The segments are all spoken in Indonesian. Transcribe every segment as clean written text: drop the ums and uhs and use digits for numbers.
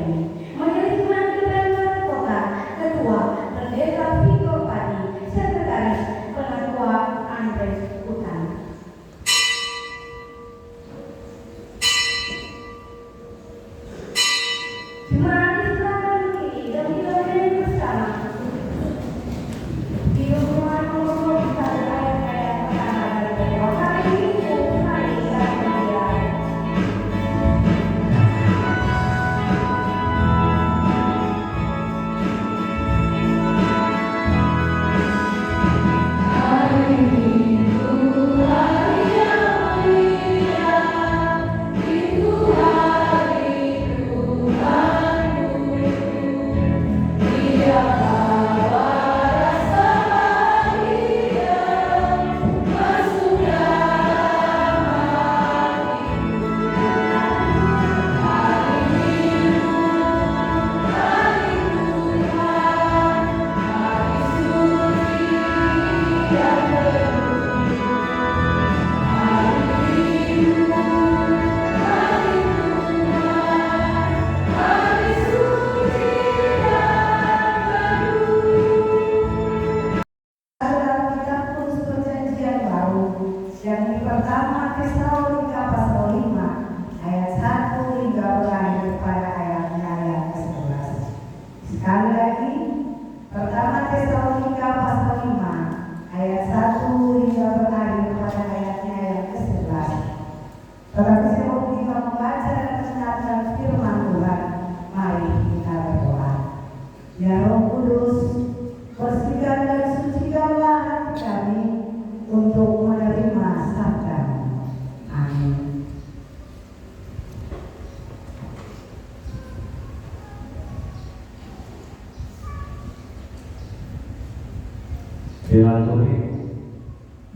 ini. Majelis Iman Ketua Kota, Ketua Pendeta Viko Padi, Sekretaris Pengetua Andres Utami. Jemaat Islam ini dan dilakukan bersama. Di rumah nomor ayat-ayat pertama dari kedua hari ini hari Sabtu. Yang pertama Tesalonika pasal 5 ayat 1 hingga berakhir pada ayatnya ayat ke-11. Sekali lagi, pertama Tesalonika pasal 5 ayat 1 hingga berakhir pada ayatnya ayat ke-11. Tetapi sebelum kita membaca dan mendengarkan firman Tuhan, mari kita berdoa. Ya Roh Kudus, bersihkan dan sucikanlah hati kami untuk menerima sabda-Mu. Amin. Dengan tuli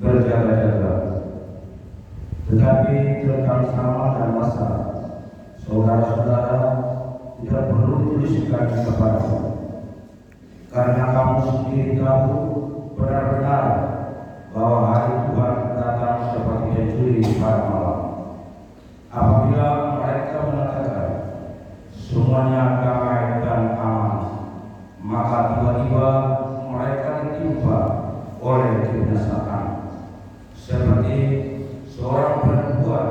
berjaga-jaga, tetapi tentang sama dan masa, saudara-saudara tidak perlu dituliskan kepadamu, karena kamu sendiri tahu benar-benar bahwa hari Tuhan datang seperti pencuri pada malam. Apabila mereka mengatakan semuanya damai dan aman, maka tiba-tiba mereka ditimpa oleh kebinasaan, seperti seorang perempuan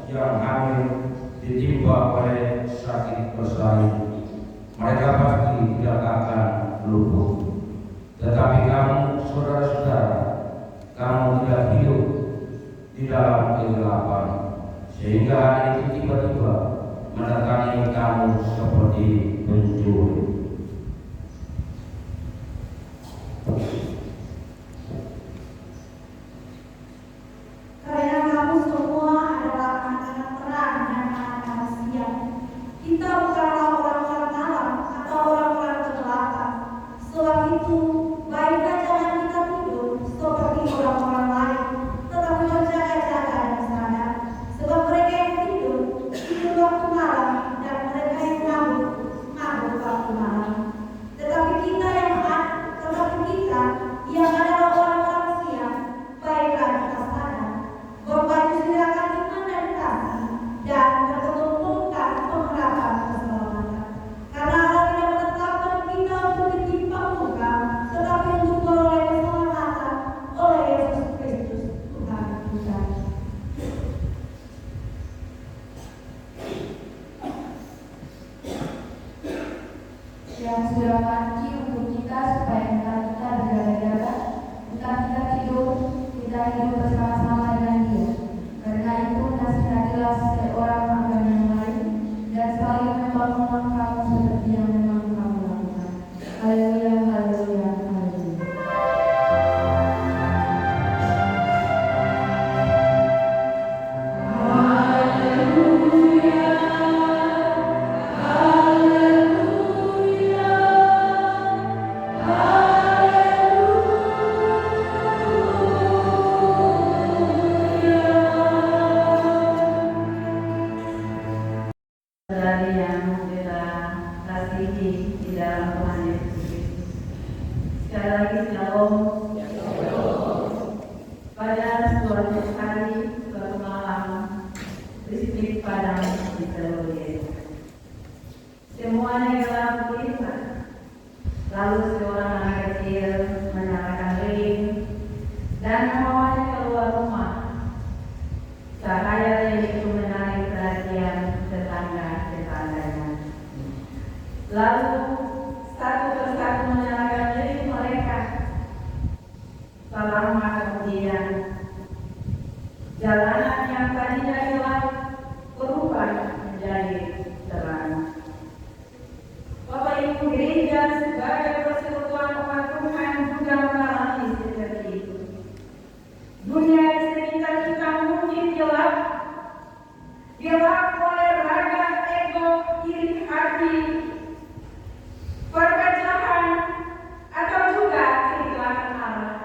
yang hamil ditimpa oleh sakit bersalin. Mereka pasti tidak akan lumpuh. Tetapi kamu, saudara-saudara, kamu tidak hidup di dalam kegelapan, sehingga hari itu tiba-tiba mendatangi kamu seperti pencuri. Karena kamu semua adalah anak-anak terang dan anak-anak siang. Kita bukanlah orang-orang malam atau orang-orang kegelapan. Sebab itu, baiklah jangan kita tidur seperti orang-orang lain, tetapi berjaga-jaga dan sadar. Sebab mereka yang tidur waktu malam, dan mereka yang mabuk waktu malam. Tetapi kita yang adalah orang-orang siang, baiklah kita sadar, berbaju sediakan iman dan kasih, dan berketumpukan pengharapan keselamatan. Karena Allah tidak menetapkan kita untuk ditimpa muka, tetapi untuk beroleh keselamatan oleh Yesus Kristus Tuhan kita. Yang sudah pasti untuk kita supaya kita berjaga-jaga, bukan kita tidur, kita hidup bersama-sama dengan Dia. Karena itu nasihatilah seorang akan yang lain dan saling membangun kamu seperti yang memang kamu lakukan. Haleluya, haleluya, haleluya. Saudari yang kita kasihi di dalam Tuhan Yesus Kristus. Sekali lagi shalom. Pada suatu hari, suatu malam, listrik padam di seluruh Yesus. semuanya gelap gulita. Lalu seorang anak kecil menyalakan lilin dan membawanya keluar rumah. Cahaya lilin itu menarik perhatian tetangga-tetangganya. Lalu satu persatu menyalakan lilin mereka. Tak lama kemudian, jalanan yang tadinya gelap berubah menjadi terang. Bapak Ibu gereja sebagai persekutuan umat Tuhan juga mengalami seperti itu. Dunia di sekitar kita mungkin gelap oleh raga, ego, iri hati, perpecahan, atau juga kehilangan arah.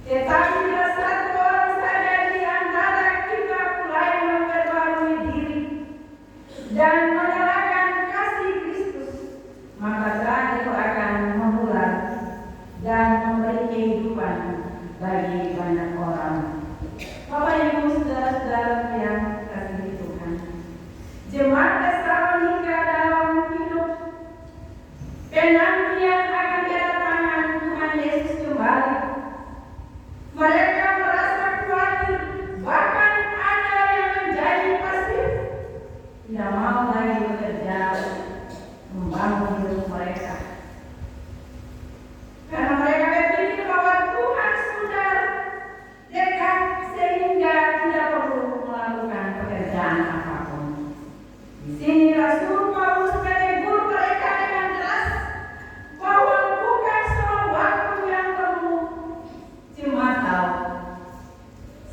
Tetapi bila satu orang saja di antara kita mulai memperbarui diri dan menyalakan kasih Kristus, maka terang itu akan memular dan memberi kehidupan bagi banyak orang. Bapak Ibu saudara-saudara yang kasih Tuhan, jemaat Tesalonika dalam hidup penantian akan kedatangan Tuhan Yesus kembali. Mereka merasa khawatir, bahkan ada yang menjadi pasif, tidak mau lagi bekerja membangun hidup mereka. Karena mereka berpikir bahwa Tuhan sudah dekat sehingga tidak perlu melakukan pekerjaan apapun. Di sini Rasul Paulus menegur mereka dengan jelas bahwa bukan soal waktu yang perlu cuma tahu,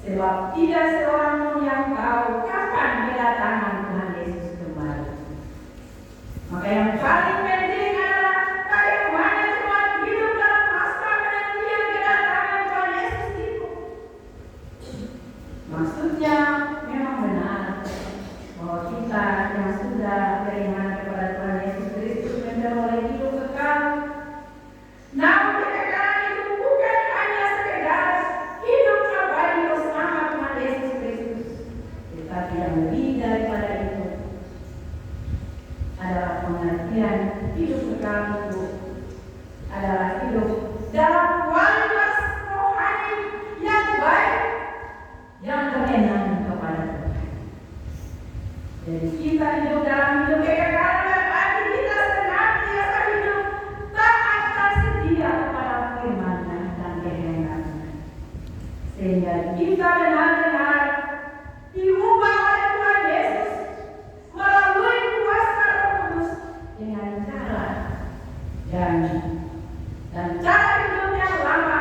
sebab tidak seorang pun yang tahu kapan kedatangan Tuhan Yesus kembali. Maka yang paling penting adalah bagaimana jemaat hidup dalam masa penantian kedatangan Tuhan Yesus itu. Maksudnya memang benar bahwa kita yang sudah beriman kepada Tuhan Yesus Kristus memperoleh hidup kekal. Namun kekekalan itu bukan hanya sekedar hidup abadi bersama Tuhan Yesus Kristus, tetapi yang lebih daripada itu adalah pengertian hidup kekal itu adalah hidup dalam kualitas rohani yang baik yang berkenan kepada Tuhan. Jadi kita hidup dalam hidup kekekalan berarti kita senantiasa hidup taat dan setia kepada firman-Nya dan kehendaknya, sehingga kita benar-benar diubah oleh Tuhan Yesus melalui kuasa Roh Kudus dengan cara dan cara hidup yang lama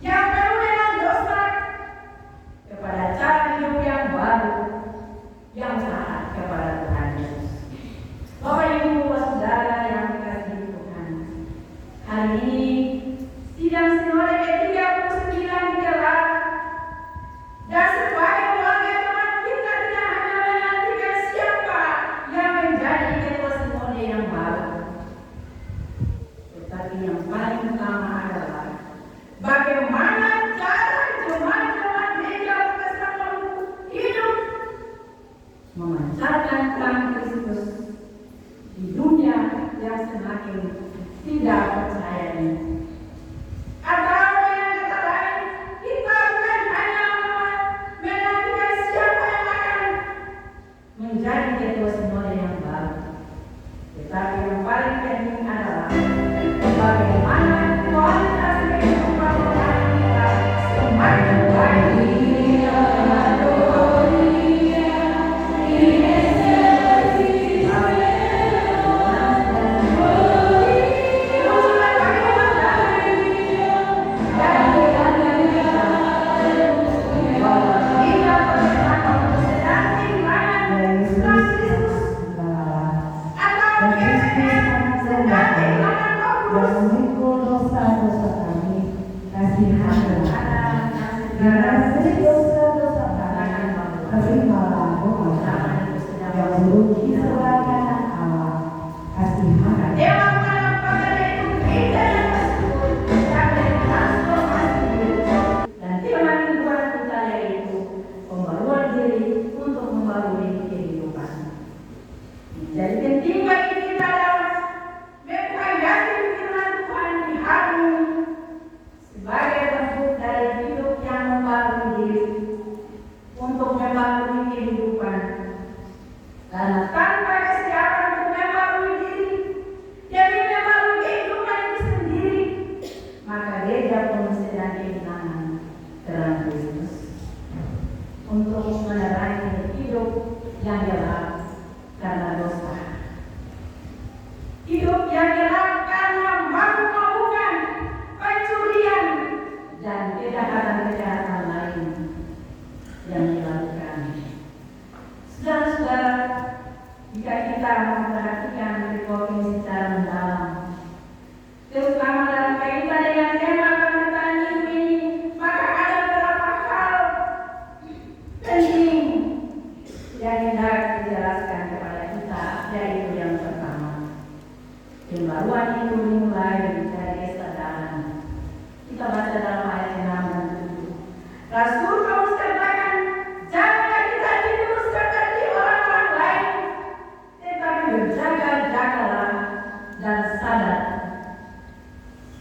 yang penuh dengan dosa kepada cara hidup yang baru yang taat kepada Tuhan Yesus. Bapak Ibu saudara yang dikasihi Tuhan, hari ini sidang sinode ke-39 digelar, dan sebagai warga teman kita tidak hanya menantikan siapa yang menjadi ketua sinode yang baru, tetapi yang paling utama adalah bagaimana cara jemaat-jemaat gereja Protestan Maluku hidup memancarkan terang Kristus di dunia yang semakin tidak percaya ini. Atau dengan kata lain, kita bukan hanya menantikan siapa yang akan menjadi ketua sinode yang baru, tetapi yang paling penting adalah bagaimana kualitas kehidupan rohani kita semakin baik. Jadi penting perhatikan recording secara mendalam, terutama dalam kaitan dengan tema pemberitaan minggu ini. Maka ada beberapa hal penting yang hendak dijelaskan kepada kita, yaitu yang pertama, pembaruan itu dimulai dari kesadaran. Kita baca dalam ayat 6 dan 7. Rasul Paulus katakan, janganlah kita tidur seperti orang-orang lain, tetapi berjaga-jagalah dan sadar.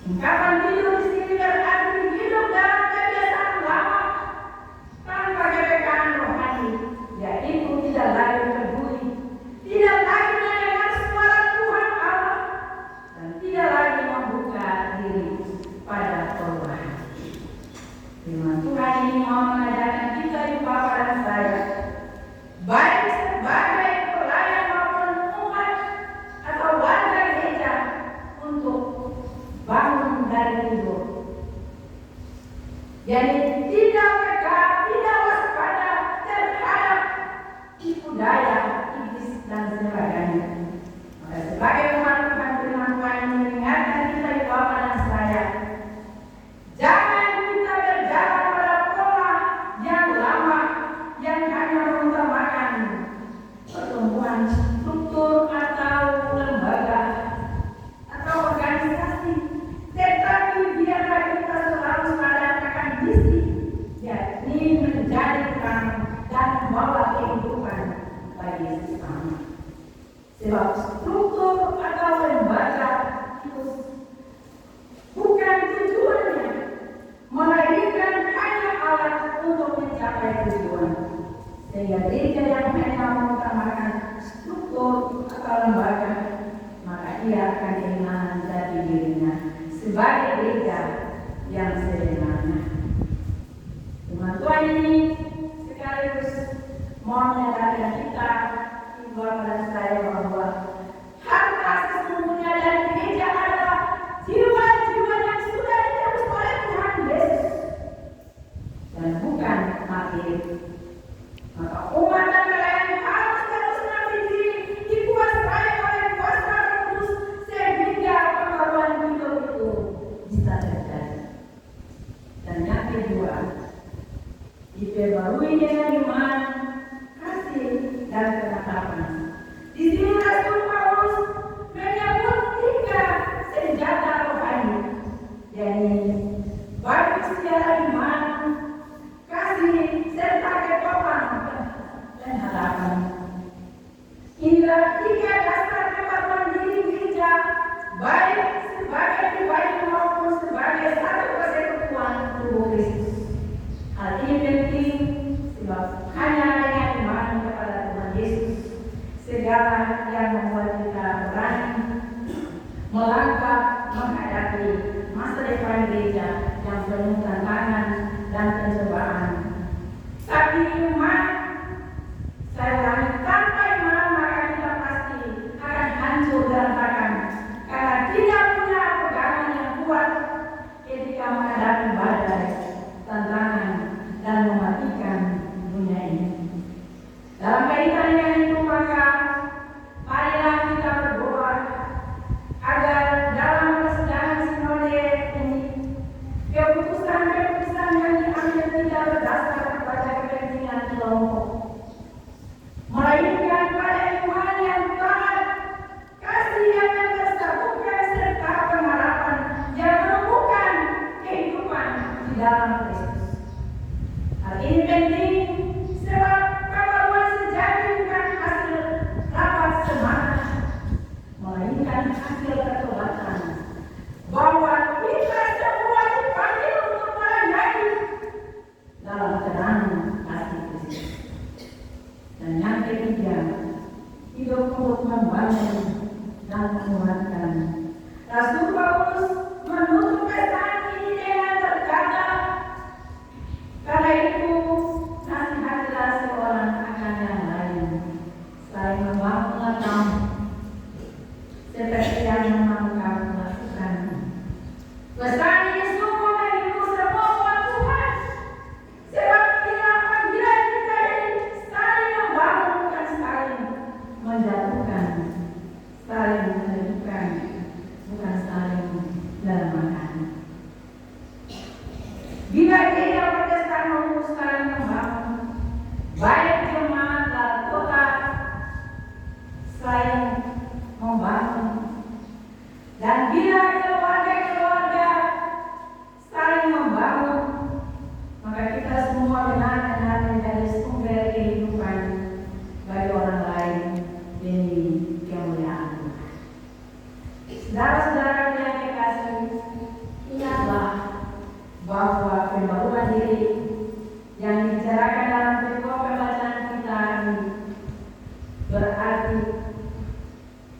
Ungkapan tidur di sini berarti hidup dalam kebiasaan lama tanpa kepekaan rohani, yaitu tidak lagi peduli, tidak lagi mendengar suara Tuhan Allah, dan tidak lagi membuka diri pada perubahan. Firman Tuhan ini mau mengajarkan kita di Bapak dan saya, baik sebagai pelayan maupun umat atau warga gereja, untuk bangun dari tidur. Jadi tidak peka, tidak waspada terhadap tipu daya iblis dan sebagainya. Maka sebagai umat Tuhan, firman Tuhan ini mengingatkan kita di Bapak dan saya, jangan kita berjalan pada pola yang lama yang hanya mengutamakan pertumbuhan struktur atau lembaga atau organisasi, tetapi biarlah kita selalu sadar akan misi, yakni menjadi terang dan membawa kehidupan bagi sesama. Sebab struktur atau lembaga itu bukan tujuannya, melainkan hanya alat untuk mencapai tujuan. Sehingga gereja yang hanya mengutamakan struktur atau lembaga, maka ia akan kehilangan jati dirinya sebagai gereja yang sebenarnya. Firman Tuhan ini sekaligus mau menyadarkan kita, ibu dan saya, bahwa harta sesungguhnya dari gereja adalah jiwa-jiwa yang sudah ditebus oleh Tuhan Yesus dan bukan materi. Maka umat dan pelayan harus terus melatih diri dikuasai oleh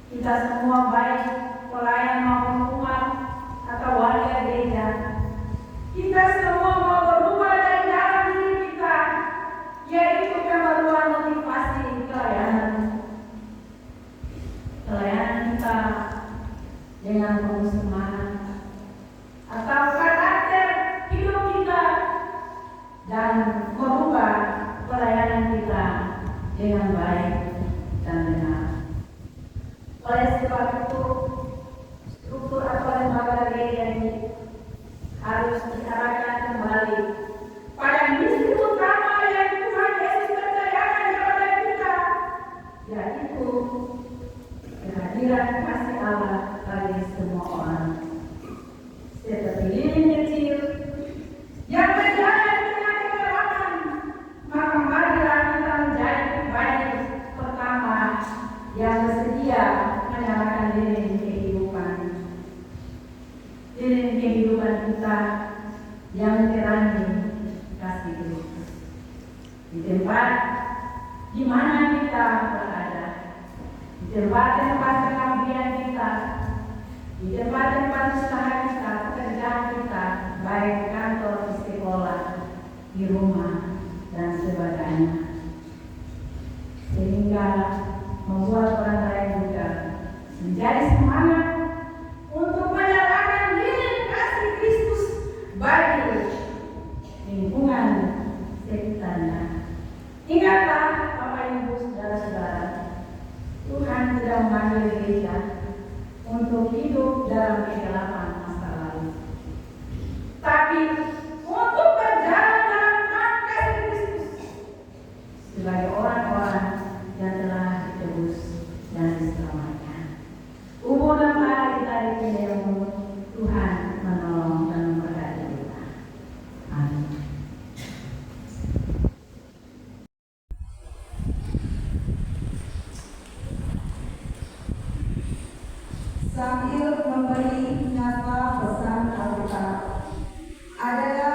Kita semua baik pelayan maupun umat atau warga gereja, kita semua mau berubah dari dalam diri kita, yaitu pembaruan motivasi pelayanan. Pelayanan kita dengan penuh semangat, atau karakter hidup kita, dan merubah pelayanan kita dengan baik dan benar. Oleh sebab itu, struktur atau lembaga gereja ini harus diarahkan kembali pada misi utama yang Tuhan Yesus percayakan kepada kita, yaitu kehadiran kasih Allah bagi semua orang. Seperti lilin kecil yang berjalan di tengah kegelapan, maka marilah kita menjadi pribadi pertama yang bersedia menyalakan lilin kehidupan kita yang terangi kasih Kristus di tempat di mana kita berada, di tempat-tempat pengabdian kita, di tempat-tempat usaha kita, pekerjaan kita, baik kantor, di sekolah, di rumah, dan sebagainya, sehingga membuat orang lain juga menjadi semangat untuk menyalakan lilin kasih Kristus bagi lingkungan sekitarnya. Ingatlah Bapak Ibu saudara-saudara, Tuhan tidak memanggil gereja untuk hidup dalam kegelapan masa lalu, tapi untuk berjalan dalam terang kasih Kristus sebagai orang-orang yang telah ditebus dan diselamatkan. Umur dan hari kita dipilih, Tuhan menolong dan memberkati kita. Amin. Sambil memberi nyata pesan Alkitab adalah